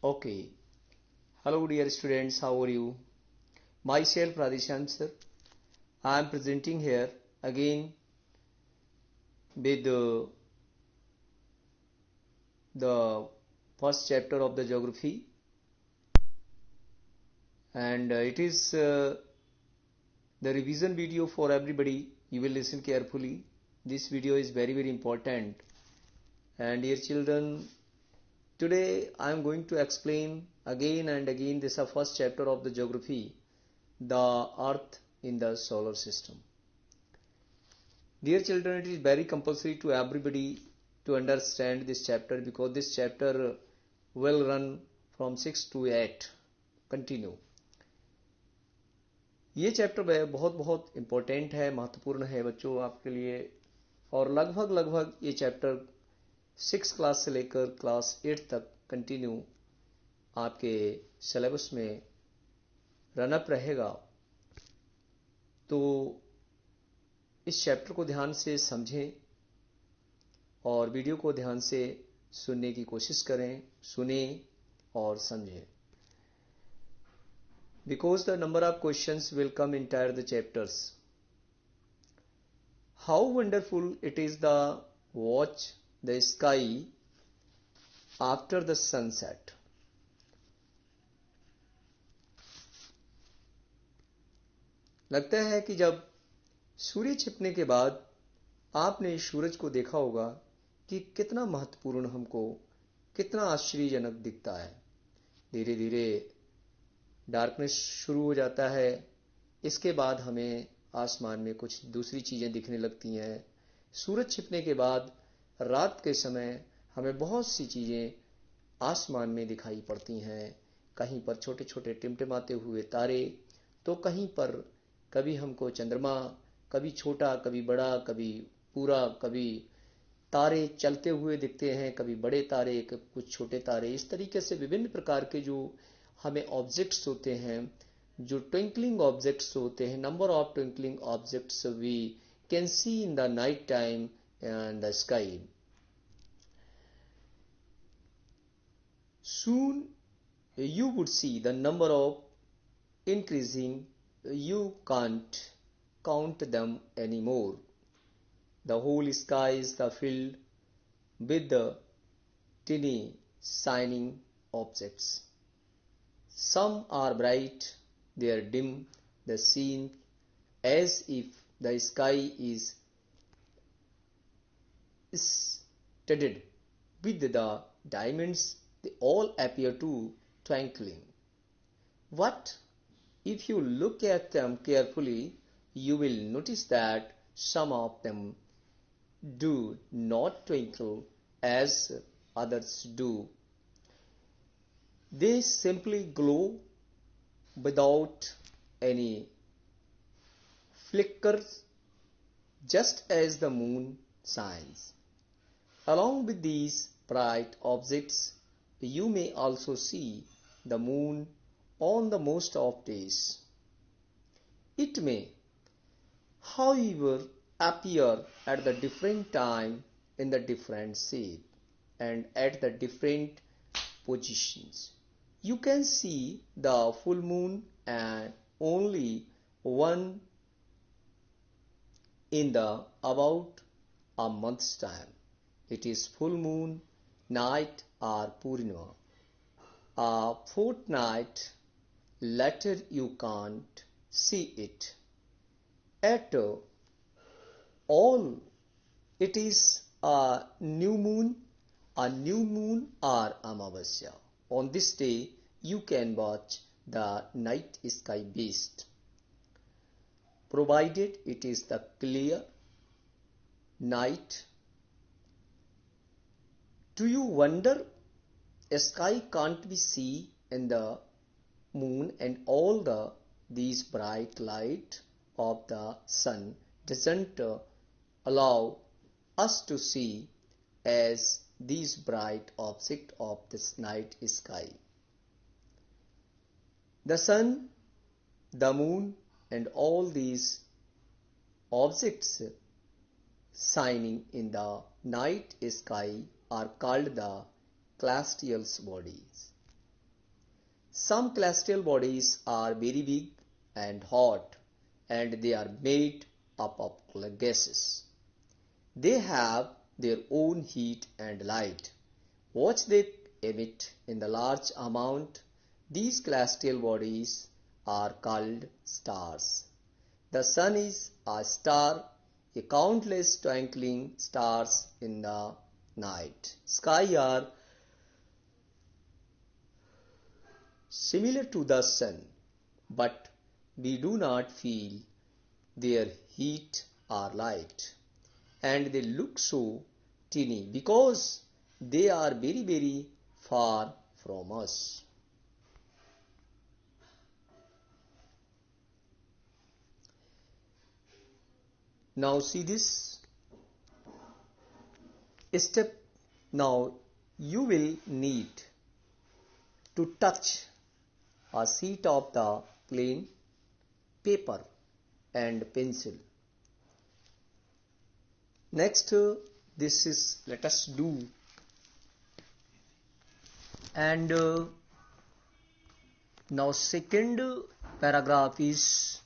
Okay. Hello dear students, how are you? Myself Radhishan sir. I am presenting here again with the first chapter of the geography, and it is the revision video for everybody. You will listen carefully. This video is very important. And dear children, today I am going to explain again and again this first chapter of the geography, the earth in the solar system. Dear children, it is very compulsory to everybody to understand this chapter because this chapter will run from 6 to 8 continue. ये chapter बहुत important है, महत्वपूर्ण है बच्चों आपके लिए, और लगभग ये चैप्टर 6 क्लास से लेकर क्लास 8 तक कंटिन्यू आपके सिलेबस में रनअप रहेगा। तो इस चैप्टर को ध्यान से समझें और वीडियो को ध्यान से सुनने की कोशिश करें, सुने और समझें। Because the number of questions will come entire the chapters. How wonderful it is the watch the sky after the sunset. लगता है कि जब सूर्य छिपने के बाद आपने सूरज को देखा होगा कि कितना महत्वपूर्ण हमको, कितना आश्चर्यजनक दिखता है। धीरे धीरे डार्कनेस शुरू हो जाता है, इसके बाद हमें आसमान में कुछ दूसरी चीजें दिखने लगती हैं। सूरज छिपने के बाद रात के समय हमें बहुत सी चीजें आसमान में दिखाई पड़ती हैं। कहीं पर छोटे छोटे टिमटिमाते हुए तारे, तो कहीं पर कभी हमको चंद्रमा, कभी छोटा कभी बड़ा, कभी पूरा, कभी तारे चलते हुए दिखते हैं, कभी बड़े तारे, कुछ छोटे तारे। इस तरीके से विभिन्न प्रकार के जो हमें ऑब्जेक्ट्स होते हैं, जो ट्विंकलिंग ऑब्जेक्ट्स होते हैं, number of twinkling objects we can see in the night time and the sky. Soon you would see the number of increasing, you can't count them anymore. The whole sky is filled with the tiny shining objects. Some are bright, they are dim, they seem as if the sky is studded with the diamonds. They all appear to twinkling. What if you look at them carefully, you will notice that some of them do not twinkle as others do. They simply glow without any flickers, just as the moon shines. Along with these bright objects, you may also see the moon on the most of days. It may, however, appear at the different time in the different shape and at the different positions. You can see the full moon and only one in the about a month's time. It is full moon night or Purnima. A fortnight later you can't see it at all. It is a new moon or Amavasya. On this day you can watch the night sky best, provided it is the clear night. Do you wonder a sky can't be seen in the moon, and all these bright light of the sun doesn't allow us to see as these bright object of this night sky? The sun, the moon, and all these objects shining in the night sky are called the celestial bodies. Some celestial bodies are very big and hot, and they are made up of gases. They have their own heat and light, which they emit in the large amount. These celestial bodies are called stars. The sun is a star, a countless twinkling stars in the night sky are similar to the sun, but we do not feel their heat or light, and they look so teeny because they are very, very far from us. Now see this step. Now you will need to touch a sheet of the plain paper and pencil. Next, this is let us do, and now second paragraph is,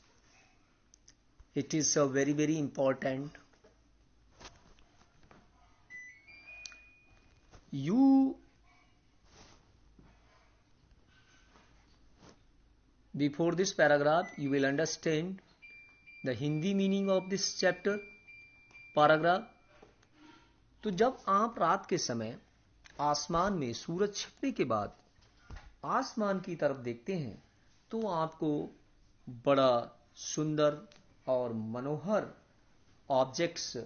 it is a very, very important. You before this paragraph you will understand the Hindi meaning of this chapter paragraph. तो जब आप रात के समय आसमान में सूरज छिपने के बाद आसमान की तरफ देखते हैं तो आपको बड़ा सुंदर और मनोहर ऑब्जेक्ट्स,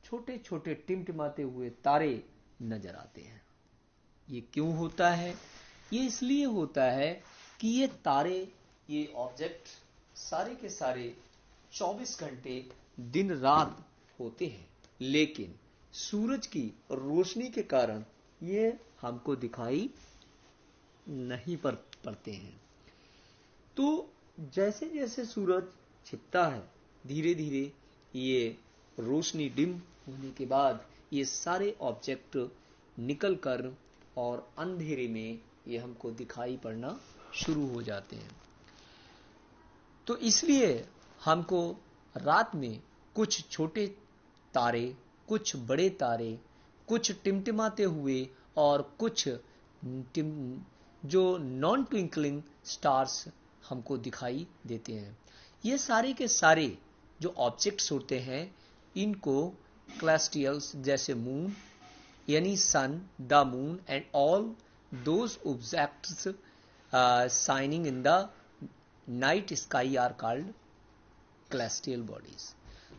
छोटे छोटे टिमटिमाते हुए तारे नजर आते हैं। ये क्यों होता है? ये इसलिए होता है कि ये तारे, ये ऑब्जेक्ट सारे के सारे 24 घंटे दिन रात होते हैं, लेकिन सूरज की रोशनी के कारण ये हमको दिखाई नहीं पड़ते हैं। तो जैसे जैसे सूरज छिपता है धीरे धीरे ये रोशनी डिम होने के बाद ये सारे ऑब्जेक्ट निकल कर और अंधेरे में ये हमको दिखाई पड़ना शुरू हो जाते हैं। तो इसलिए हमको रात में कुछ छोटे तारे, कुछ बड़े तारे, कुछ टिमटिमाते हुए और कुछ जो नॉन ट्विंकलिंग स्टार्स हमको दिखाई देते हैं। ये सारे के सारे जो ऑब्जेक्ट्स होते हैं इनको क्लेस्टियल्स, जैसे मून यानी sun, the moon and all those objects shining in the night sky are called celestial bodies.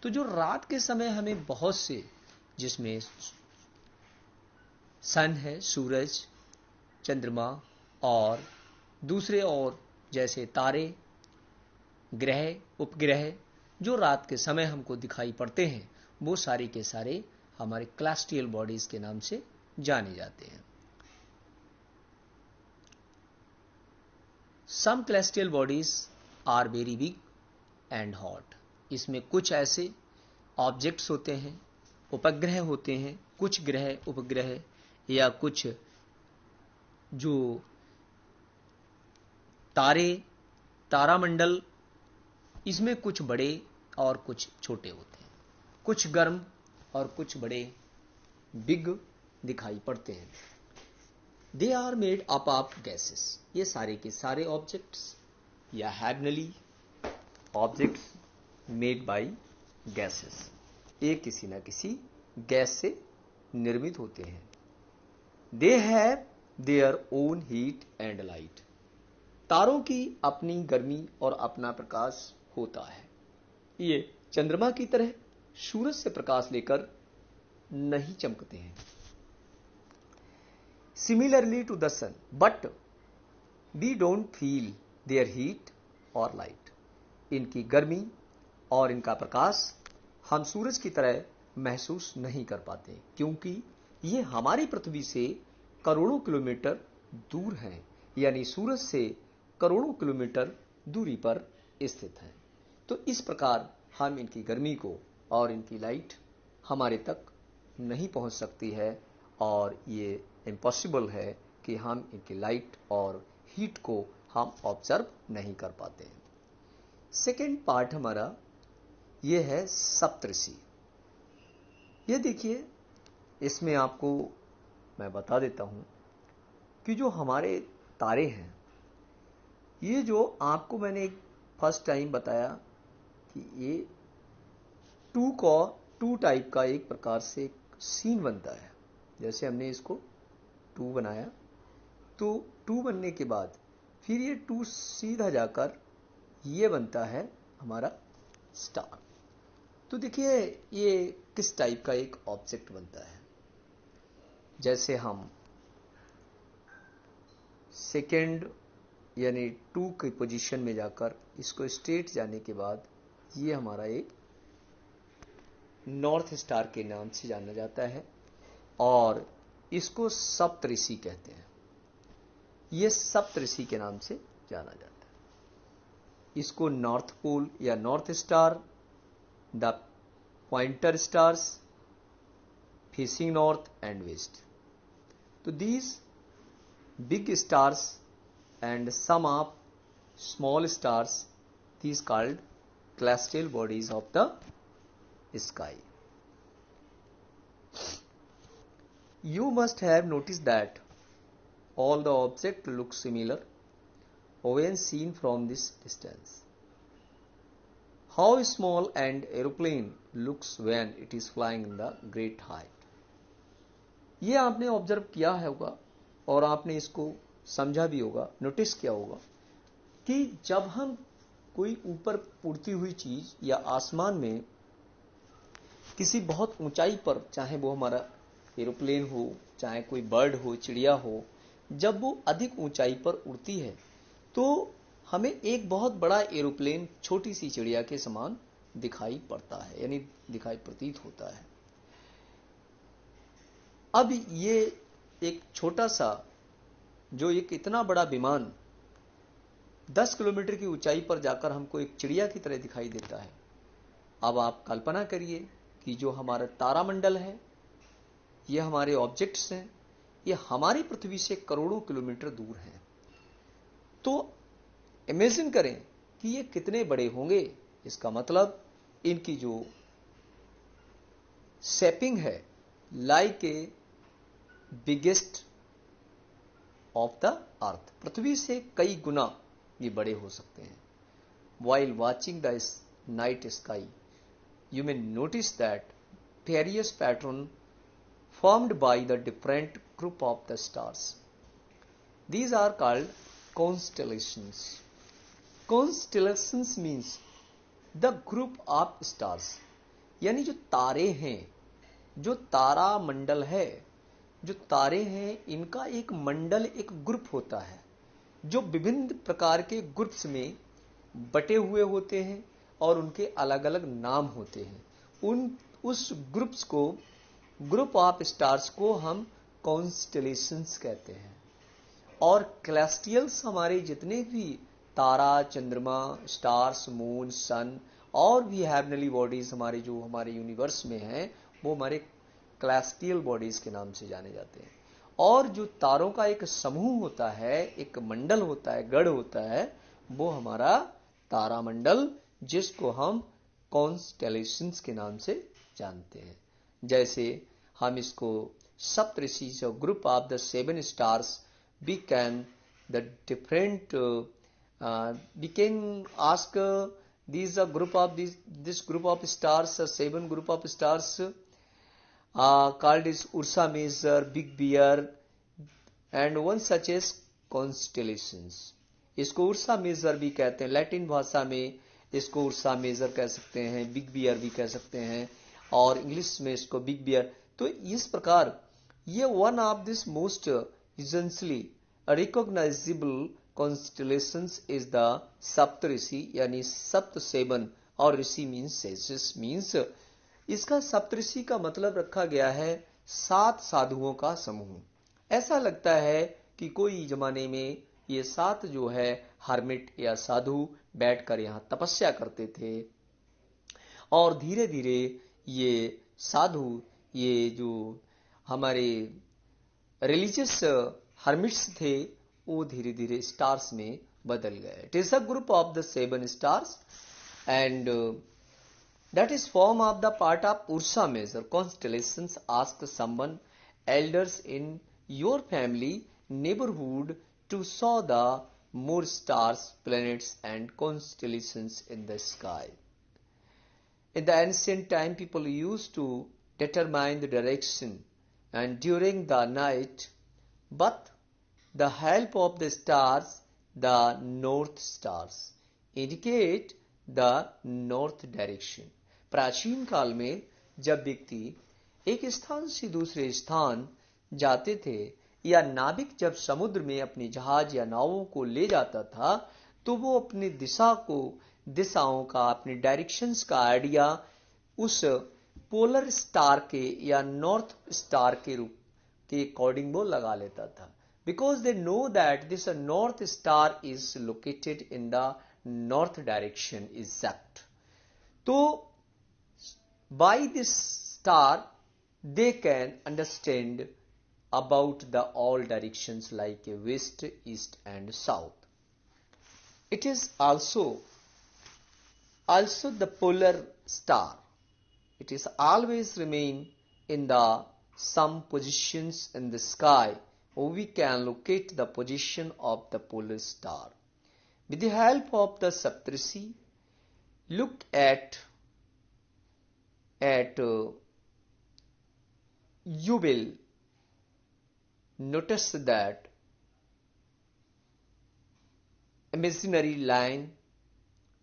तो जो रात के समय हमें बहुत से, जिसमें सन है, सूरज, चंद्रमा और दूसरे और जैसे तारे, ग्रह, उपग्रह जो रात के समय हमको दिखाई पड़ते हैं, वो सारे के सारे हमारे क्लेस्टियल बॉडीज के नाम से जाने जाते हैं। Some celestial bodies are very big and hot. इसमें कुछ ऐसे ऑब्जेक्ट्स होते हैं, उपग्रह होते हैं, कुछ ग्रह उपग्रह या कुछ जो तारे, तारामंडल, इसमें कुछ बड़े और कुछ छोटे होते हैं, कुछ गर्म और कुछ बड़े बिग दिखाई पड़ते हैं। They are made up of gases. ये सारे के सारे ऑब्जेक्ट्स या heavenly objects made by gases, ये किसी न किसी गैस से निर्मित होते हैं। They have their own heat and light. तारों की अपनी गर्मी और अपना प्रकाश होता है। ये चंद्रमा की तरह सूरज से प्रकाश लेकर नहीं चमकते हैं। Similarly to the sun, but we don't feel their heat और लाइट। इनकी गर्मी और इनका प्रकाश हम सूरज की तरह महसूस नहीं कर पाते, क्योंकि ये हमारी पृथ्वी से करोड़ों किलोमीटर दूर हैं, यानी सूरज से करोड़ों किलोमीटर दूरी पर स्थित हैं। तो इस प्रकार हम इनकी गर्मी को और इनकी लाइट हमारे तक नहीं पहुंच सकती है, और ये इम्पॉसिबल है कि हम इनकी लाइट और हीट को हम ऑब्जर्व नहीं कर पाते हैं। सेकेंड पार्ट हमारा ये है सप्तऋषि। ये देखिए, इसमें आपको मैं बता देता हूं कि जो हमारे तारे हैं, ये जो आपको मैंने फर्स्ट टाइम बताया कि ये टू टाइप का एक प्रकार से एक सीन बनता है। जैसे हमने इसको टू बनाया, तो टू बनने के बाद फिर ये टू सीधा जाकर ये बनता है हमारा स्टार। तो देखिए ये किस टाइप का एक ऑब्जेक्ट बनता है। जैसे हम सेकेंड यानी टू की पोजीशन में जाकर इसको स्ट्रेट जाने के बाद ये हमारा एक नॉर्थ स्टार के नाम से जाना जाता है और इसको सप्तऋषि कहते हैं। ये सप्तऋषि के नाम से जाना जाता है। इसको नॉर्थ पोल या north star, the pointer stars, facing north and west. तो these big stars and some of small stars, these called celestial bodies of the sky. You must have noticed that all the objects look similar when seen from this distance. How small an aeroplane looks when it is flying in the great height. ये आपने observe किया होगा और आपने इसको समझा भी होगा, नोटिस किया होगा कि जब हम कोई ऊपर उड़ती हुई चीज या आसमान में किसी बहुत ऊंचाई पर, चाहे वो हमारा एरोप्लेन हो, चाहे कोई बर्ड हो, चिड़िया हो, जब वो अधिक ऊंचाई पर उड़ती है तो हमें एक बहुत बड़ा एरोप्लेन छोटी सी चिड़िया के समान दिखाई पड़ता है, यानी दिखाई प्रतीत होता है। अब ये एक छोटा सा, जो एक इतना बड़ा विमान 10 किलोमीटर की ऊंचाई पर जाकर हमको एक चिड़िया की तरह दिखाई देता है। अब आप कल्पना करिए कि जो हमारा तारामंडल है, ये हमारे ऑब्जेक्ट्स हैं, ये हमारी पृथ्वी से करोड़ों किलोमीटर दूर हैं। तो इमेजिन करें कि ये कितने बड़े होंगे। इसका मतलब इनकी जो शेपिंग है, like a biggest of the earth, पृथ्वी से कई गुना ये बड़े हो सकते हैं। While watching the night sky you may notice that various pattern formed by the different group of the stars. These are called constellations. Constellations means the group of stars. यानी जो तारे हैं, जो तारा मंडल है, जो तारे हैं, इनका एक मंडल, एक ग्रुप होता है जो विभिन्न प्रकार के ग्रुप्स में बटे हुए होते हैं और उनके अलग अलग नाम होते हैं। उस ग्रुप्स को, ग्रुप ऑफ स्टार्स को हम कॉन्स्टेलेशंस कहते हैं। और कैलेस्टियल्स हमारे जितने भी तारा, चंद्रमा, स्टार्स, मून, सन और भी हेवनली बॉडीज हमारे जो हमारे यूनिवर्स में हैं, वो हमारे कैलेस्टियल बॉडीज के नाम से जाने जाते हैं। और जो तारों का एक समूह होता है, एक मंडल होता है, गढ़ होता है, वो हमारा तारामंडल, जिसको हम कॉन्स्टेलेशंस के नाम से जानते हैं। जैसे हम इसको Saptarishi, group of the 7 stars, we can the different we can ask these a group of this group of stars, 7 group of stars called is Ursa Major, Big Bear and one such as constellations. इसको Ursa major भी कहते हैं, Latin भाषा में इसको Ursa major कह सकते हैं, बिग बियर भी कह सकते हैं और इंग्लिश में इसको बिग बियर। तो इस प्रकार ये one of this most essentially recognizable constellations is the सप्तऋषि, यानी सप्त 7 और ऋषि मीन्स सेजेस मीन्स, इसका सप्तऋषि का मतलब रखा गया है 7 साधुओं का समूह। ऐसा लगता है कि कोई जमाने में ये 7 जो है हर्मिट या साधु बैठकर यहां तपस्या करते थे और धीरे धीरे ये साधु, ये जो हमारे रिलीजियस हर्मिट्स थे, वो धीरे धीरे स्टार्स में बदल गया. It is a group of the 7 stars and that is form of the part of Ursa Major constellations. Ask someone elders in your family neighborhood to saw the more stars, planets and constellations in the sky. In the ancient time, people used to determine the direction and during the night, but the help of the stars, the north stars, indicate the north direction. प्राचीन काल में जब व्यक्ति एक स्थान से दूसरे स्थान जाते थे या नाविक जब समुद्र में अपनी जहाज या नावों को ले जाता था, तो वो अपनी दिशाओं का अपने डायरेक्शंस का आइडिया उस पोलर स्टार के या नॉर्थ स्टार के रूप के अकॉर्डिंग वो लगा लेता था. Because they know that this north star is located in the north direction exact. So by this star they can understand about the all directions like west, east and south. It is also the polar star. It is always remain in the some positions in the sky. We can locate the position of the polar star. With the help of the Saptarshi, look at you will notice that imaginary line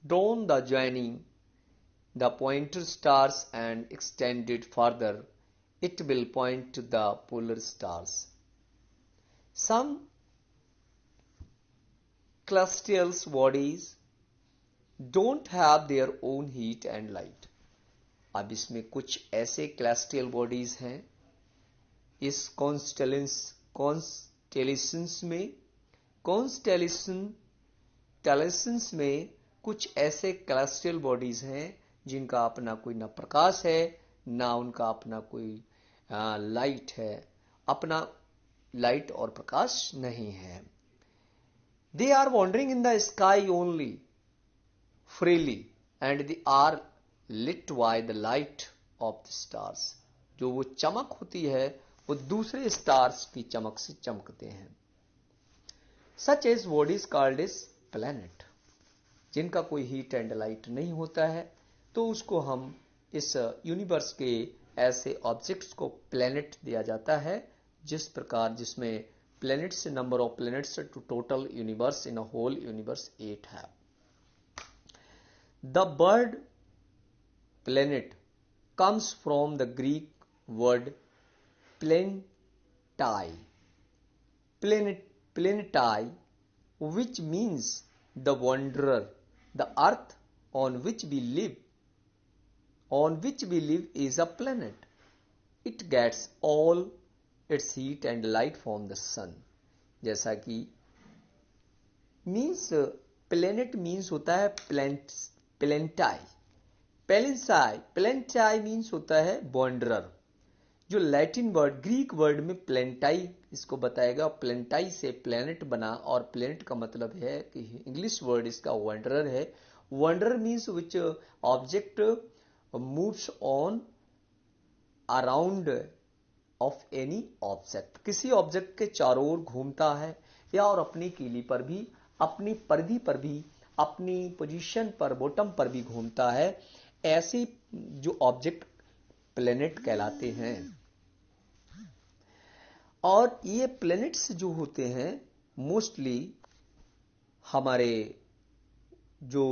drawn the joining the pointer stars and extended further, it will point to the polar stars. Some celestial bodies don't have their own heat and light. अब इसमें कुछ ऐसे celestial bodies हैं इस constellations में कुछ ऐसे celestial bodies हैं जिनका अपना कोई न प्रकाश है ना उनका अपना कोई लाइट है, अपना लाइट और प्रकाश नहीं है. They are wandering in the sky only freely and they are lit by the light of the stars. जो वो चमक होती है वो दूसरे स्टार्स की चमक से चमकते हैं. Such as bodies called as planet, जिनका कोई हीट एंड लाइट नहीं होता है, तो उसको हम इस यूनिवर्स के ऐसे ऑब्जेक्ट्स को प्लैनेट दिया जाता है. जिस प्रकार जिसमें planets number of planets to total universe in a whole universe 8 है. The word planet comes from the Greek word planetai, which means the wanderer. The earth on which we live is a planet. It gets all its heat and light from the sun. जैसा कि means planet means होता है planetai. Planetai means होता है wanderer. जो Latin word Greek word में प्लेनेटाई इसको बताएगा. प्लेनेटाई से प्लेनेट बना और प्लेनेट का मतलब है कि इंग्लिश वर्ड इसका वंडरर है. Wanderer means which object moves on around of any object. किसी ऑब्जेक्ट के चारों ओर घूमता है या और अपनी कीली पर भी, अपनी परिधि पर भी, अपनी पोजीशन पर, बॉटम पर भी घूमता है. ऐसे जो ऑब्जेक्ट प्लेनेट कहलाते हैं. और ये प्लैनेट्स जो होते हैं मोस्टली हमारे जो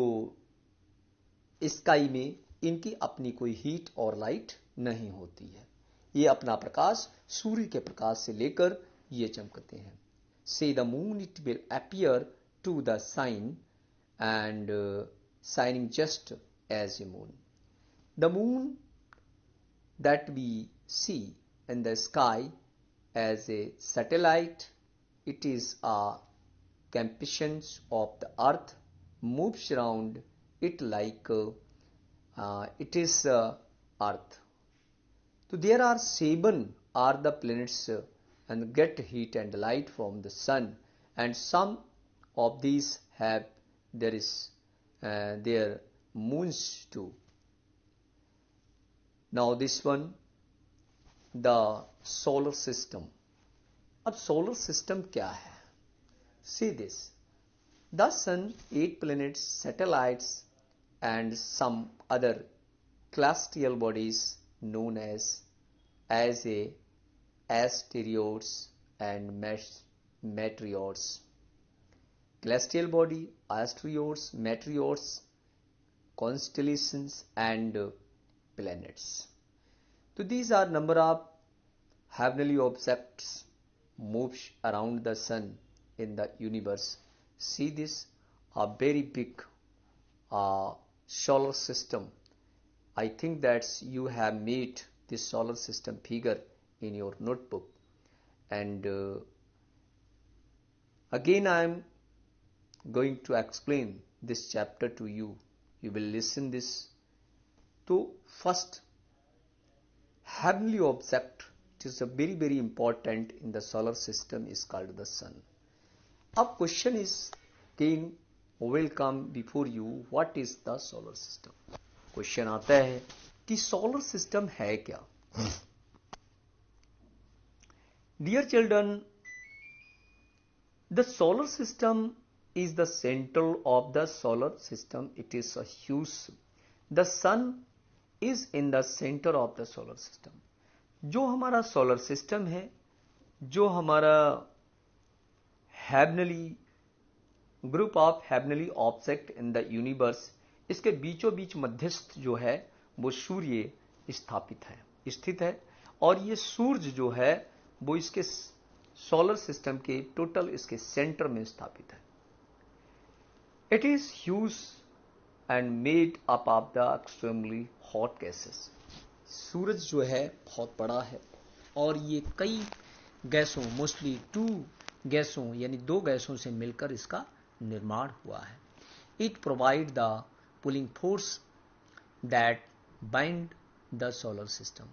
स्काई में इनकी अपनी कोई हीट और लाइट नहीं होती है. ये अपना प्रकाश सूर्य के प्रकाश से लेकर ये चमकते हैं. से the moon it will appear to the sign and shining just as a moon. The moon that we see in the sky as a satellite, it is a companion of the earth, moves around it like it is earth. So there are 7 are the planets and get heat and light from the sun, and some of these have their moons too. Now this one, the solar system. अब solar system क्या है? See this. The sun, 8 planets, satellites, and some other celestial bodies known as a asteroids and meteors. Celestial body, asteroids, meteors, constellations, and planets. So these are number of heavenly objects moves around the sun in the universe. See this, a very big solar system. I think that you have made this solar system figure in your notebook. And again I am going to explain this chapter to you. You will listen this. So first, heavenly object, it is a very very important in the solar system, is called the sun. अब question is again will come before you, what is the solar system? Question आता है कि solar system है क्या? Dear children, the solar system is the center of the solar system. It is a huge. The sun is in the center of the solar system. जो हमारा solar system है, जो हमारा heavenly group of heavenly object in the universe, इसके बीचों बीच मध्यस्थ जो है वो सूर्य स्थित है और ये सूर्य जो है वो इसके सोलर सिस्टम के टोटल इसके सेंटर में स्थापित है. It is huge and made up of the extremely hot gases. सूरज जो है बहुत बड़ा है और ये कई गैसों, मोस्टली 2 गैसों यानी 2 गैसों से मिलकर इसका निर्माण हुआ है. It provide the pulling force that bind the solar system.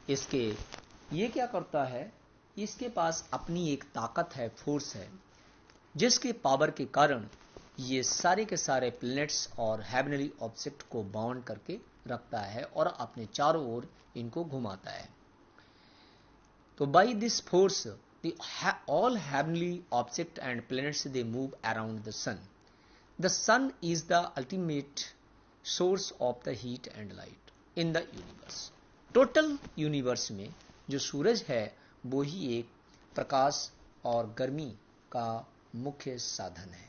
इसके ये क्या करता है, इसके पास अपनी एक ताकत है, फोर्स है, जिसके पावर के कारण ये सारे के सारे प्लैनेट्स और हेवनली ऑब्जेक्ट को बाउंड करके रखता है और अपने चारों ओर इनको घुमाता है. तो by this force all heavenly objects and planets, they move around the sun. The sun is the ultimate source of the heat and light in the universe. Total universe में जो सूरज है वो ही एक प्रकाश और गर्मी का मुख्य साधन है.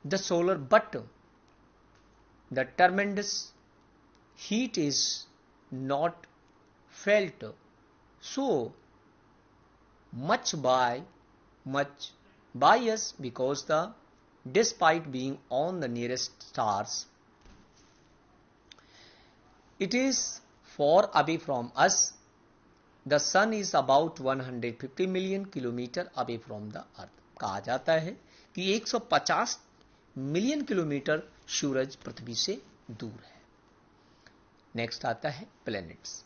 The solar, but the tremendous heat is not felt so much by us because despite being on the nearest stars, it is far away from us. The sun is about 150 million kilometer away from the earth. कहा जाता है कि 150 million kilometre सूरज पृथ्वी से दूर है. Next आता है planets.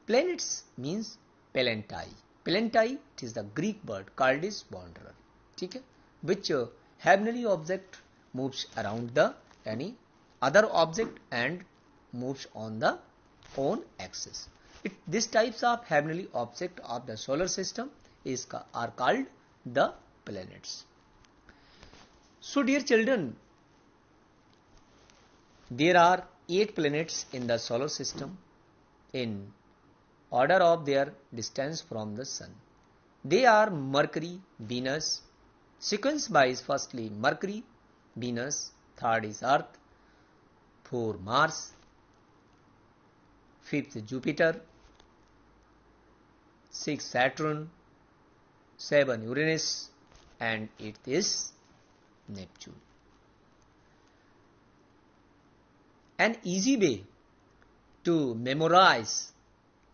Planets means Palantai. Palantai, it is the Greek word called as wanderer. ठीक है, which heavenly object moves around the any other object and moves on the own axis. These types of heavenly object of the solar system are called the planets. So dear children, there are 8 planets in the solar system in order of their distance from the sun. They are Mercury, Venus, sequence wise, firstly Mercury, Venus, third is Earth, 4 Mars, 5th Jupiter, 6 Saturn, 7 Uranus, and 8th is Neptune. An easy way to memorize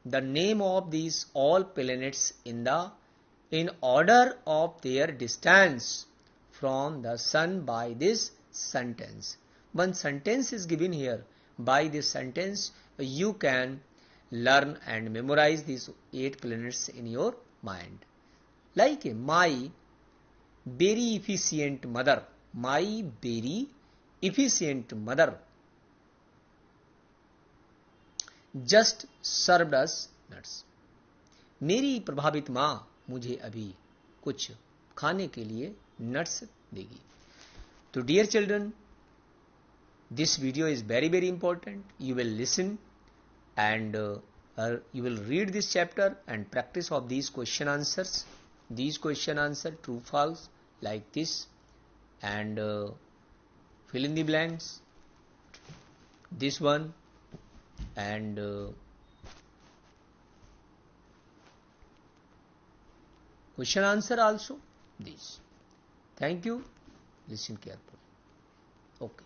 the name of these all planets in order of their distance from the sun by this sentence. One sentence is given here. By this sentence you can learn and memorize these 8 planets in your mind. Like my very efficient mother. My very efficient mother just served us nuts. मेरी प्रभावित माँ मुझे अभी कुछ खाने के लिए nuts देगी. तो dear children, this video is very important. You will listen and you will read this chapter and practice of these question answers. These question answer true false like this, and fill in the blanks. This one and question answer also these. Thank you. Listen carefully. Okay.